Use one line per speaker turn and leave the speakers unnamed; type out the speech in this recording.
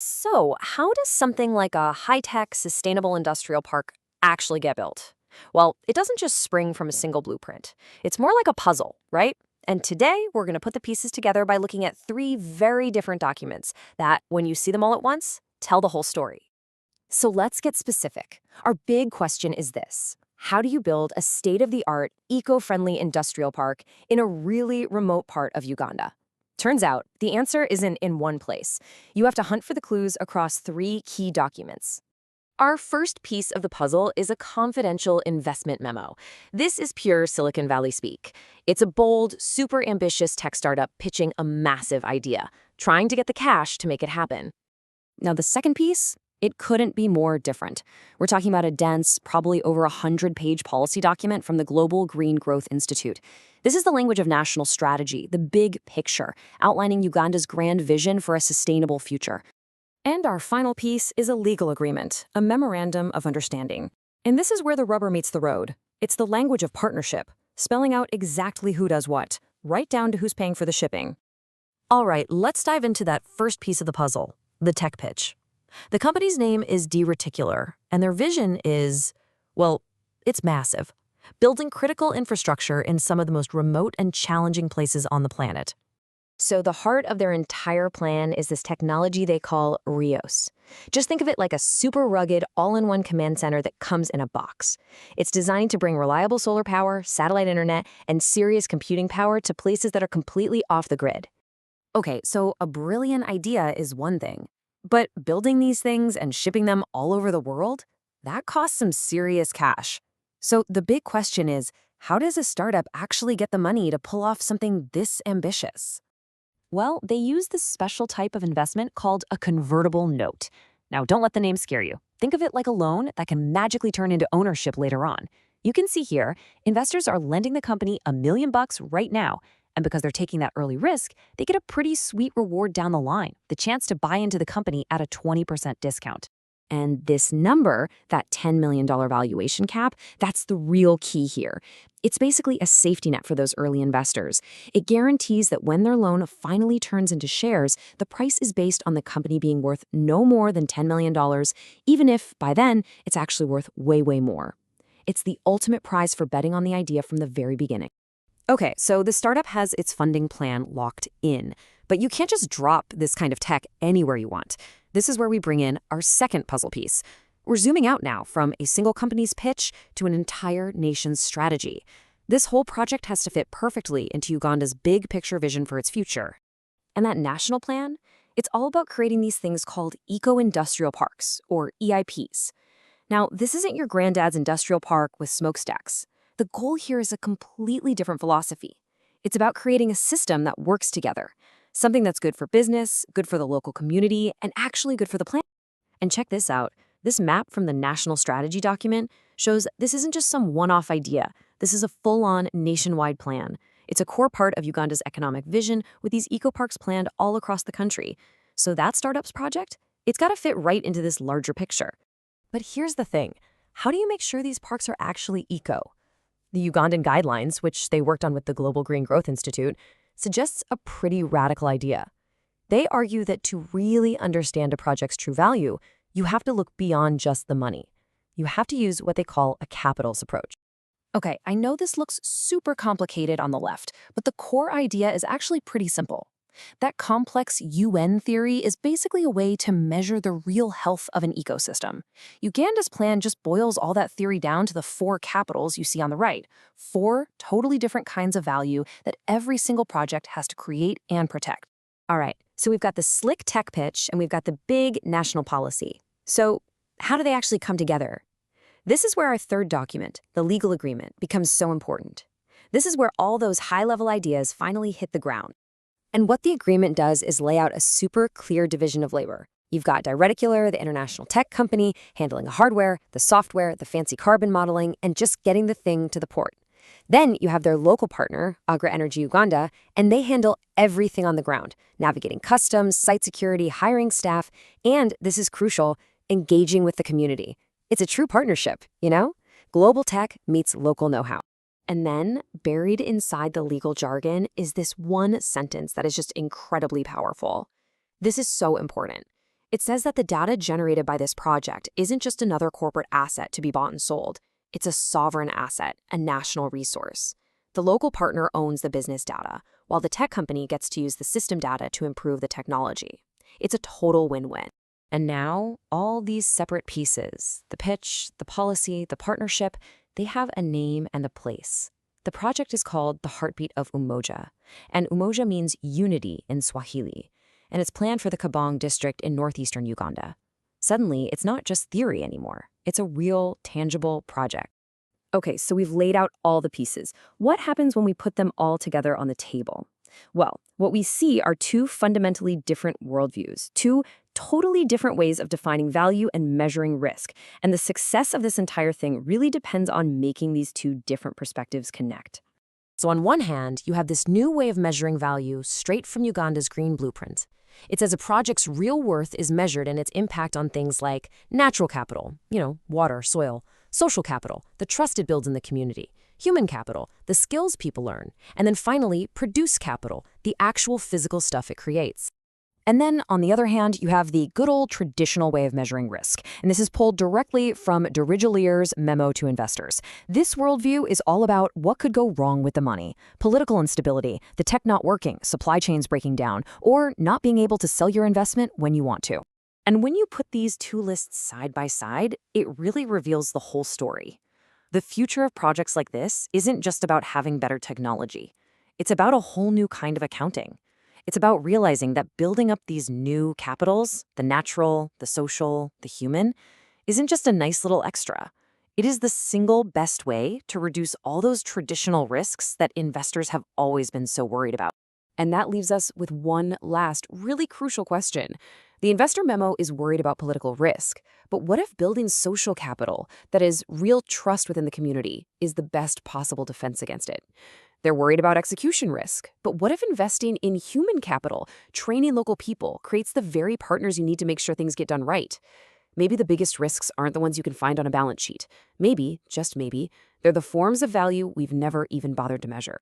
So, how does something like a high-tech, sustainable industrial park actually get built? Well, it doesn't just spring from a single blueprint. It's more like a puzzle, right? And today, we're going to put the pieces together by looking at three very different documents that, when you see them all at once, tell the whole story. So let's get specific. Our big question is this: how do you build a state-of-the-art, eco-friendly industrial park in a really remote part of Uganda? Turns out, the answer isn't in one place. You have to hunt for the clues across three key documents. Our first piece of the puzzle is a confidential investment memo. This is pure Silicon Valley speak. It's a bold, super ambitious tech startup pitching a massive idea, trying to get the cash to make it happen. Now, the second piece, it couldn't be more different. We're talking about a dense, probably over 100-page policy document from the Global Green Growth Institute. This is the language of national strategy, the big picture, outlining Uganda's grand vision for a sustainable future. And our final piece is a legal agreement, a memorandum of understanding. And this is where the rubber meets the road. It's the language of partnership, spelling out exactly who does what, right down to who's paying for the shipping. All right, let's dive into that first piece of the puzzle, the tech pitch. The company's name is DeReticular, and their vision is, well, it's massive, building critical infrastructure in some of the most remote and challenging places on the planet. So the heart of their entire plan is this technology they call Rios. Just think of it like a super rugged, all-in-one command center that comes in a box. It's designed to bring reliable solar power, satellite internet, and serious computing power to places that are completely off the grid. Okay, so a brilliant idea is one thing. But building these things and shipping them all over the world, that costs some serious cash. So the big question is, how does a startup actually get the money to pull off something this ambitious? Well, they use this special type of investment called a convertible note. Now, don't let the name scare you. Think of it like a loan that can magically turn into ownership later on. You can see here, investors are lending the company $1 million right now. And because they're taking that early risk, they get a pretty sweet reward down the line, the chance to buy into the company at a 20% discount. And this number, that $10 million valuation cap, that's the real key here. It's basically a safety net for those early investors. It guarantees that when their loan finally turns into shares, the price is based on the company being worth no more than $10 million, even if, by then, it's actually worth way, way more. It's the ultimate prize for betting on the idea from the very beginning. Okay, so the startup has its funding plan locked in, but you can't just drop this kind of tech anywhere you want. This is where we bring in our second puzzle piece. We're zooming out now from a single company's pitch to an entire nation's strategy. This whole project has to fit perfectly into Uganda's big picture vision for its future. And that national plan? It's all about creating these things called eco-industrial parks, or EIPs. Now, this isn't your granddad's industrial park with smokestacks. The goal here is a completely different philosophy. It's about creating a system that works together, something that's good for business, good for the local community, and actually good for the planet. And check this out. This map from the National Strategy document shows this isn't just some one-off idea. This is a full-on nationwide plan. It's a core part of Uganda's economic vision with these eco-parks planned all across the country. So that startup's project, it's got to fit right into this larger picture. But here's the thing. How do you make sure these parks are actually eco? The Ugandan guidelines, which they worked on with the Global Green Growth Institute, suggests a pretty radical idea. They argue that to really understand a project's true value, you have to look beyond just the money. You have to use what they call a capitals approach. Okay, I know this looks super complicated on the left, but the core idea is actually pretty simple. That complex UN theory is basically a way to measure the real health of an ecosystem. Uganda's plan just boils all that theory down to the 4 capitals you see on the right, 4 totally different kinds of value that every single project has to create and protect. All right, so we've got the slick tech pitch and we've got the big national policy. So how do they actually come together? This is where our third document, the legal agreement, becomes so important. This is where all those high-level ideas finally hit the ground. And what the agreement does is lay out a super clear division of labor. You've got DeReticular, the international tech company, handling the hardware, the software, the fancy carbon modeling, and just getting the thing to the port. Then you have their local partner, Agra Energy Uganda, and they handle everything on the ground, navigating customs, site security, hiring staff, and, this is crucial, engaging with the community. It's a true partnership, you know? Global tech meets local know-how. And then, buried inside the legal jargon, is this one sentence that is just incredibly powerful. This is so important. It says that the data generated by this project isn't just another corporate asset to be bought and sold. It's a sovereign asset, a national resource. The local partner owns the business data, while the tech company gets to use the system data to improve the technology. It's a total win-win. And now, all these separate pieces, the pitch, the policy, the partnership, they have a name and a place. The project is called the Heartbeat of Umoja, and Umoja means unity in Swahili, and it's planned for the Kaabong district in northeastern Uganda. Suddenly, it's not just theory anymore. It's a real, tangible project. Okay, so we've laid out all the pieces. What happens when we put them all together on the table? Well, what we see are two fundamentally different worldviews, two totally different ways of defining value and measuring risk. And the success of this entire thing really depends on making these two different perspectives connect. So on one hand, you have this new way of measuring value straight from Uganda's Green Blueprint. It says a project's real worth is measured in its impact on things like natural capital, water, soil, social capital, the trust it builds in the community, human capital, the skills people learn, and then finally, produce capital, the actual physical stuff it creates. And then, on the other hand, you have the good old traditional way of measuring risk. And this is pulled directly from DeReticular's memo to investors. This worldview is all about what could go wrong with the money: political instability, the tech not working, supply chains breaking down, or not being able to sell your investment when you want to. And when you put these two lists side by side, it really reveals the whole story. The future of projects like this isn't just about having better technology. It's about a whole new kind of accounting. It's about realizing that building up these new capitals, the natural, the social, the human, isn't just a nice little extra. It is the single best way to reduce all those traditional risks that investors have always been so worried about. And that leaves us with one last really crucial question. The investor memo is worried about political risk, but what if building social capital, that is, real trust within the community, is the best possible defense against it? They're worried about execution risk, but what if investing in human capital, training local people, creates the very partners you need to make sure things get done right? Maybe the biggest risks aren't the ones you can find on a balance sheet. Maybe, just maybe, they're the forms of value we've never even bothered to measure.